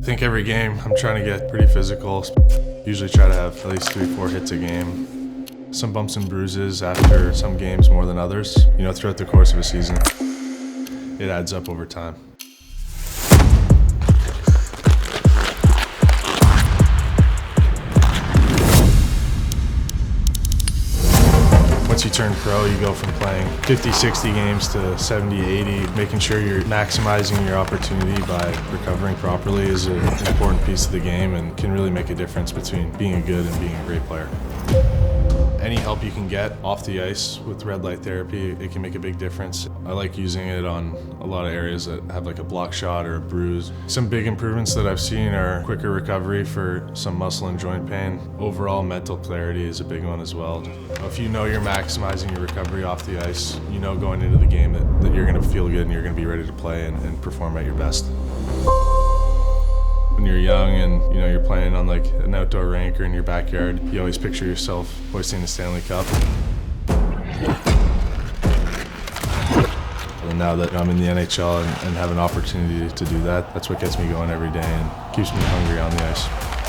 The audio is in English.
I think every game I'm trying to get pretty physical. Usually try to have at least 3-4 hits a game. Some bumps and bruises after some games more than others. You know, throughout the course of a season, it adds up over time. Once you turn pro, you go from playing 50, 60 games to 70, 80. Making sure you're maximizing your opportunity by recovering properly is an important piece of the game and can really make a difference between being a good and being a great player. Any help you can get off the ice with red light therapy, it can make a big difference. I like using it on a lot of areas that have like a block shot or a bruise. Some big improvements that I've seen are quicker recovery for some muscle and joint pain. Overall mental clarity is a big one as well. If you know you're maximizing your recovery off the ice, you know going into the game that you're going to feel good and you're going to be ready to play and perform at your best. When you're young and you know you're playing on like an outdoor rink or in your backyard, you always picture yourself hoisting the Stanley Cup. And now that I'm in the NHL and have an opportunity to do that, that's what gets me going every day and keeps me hungry on the ice.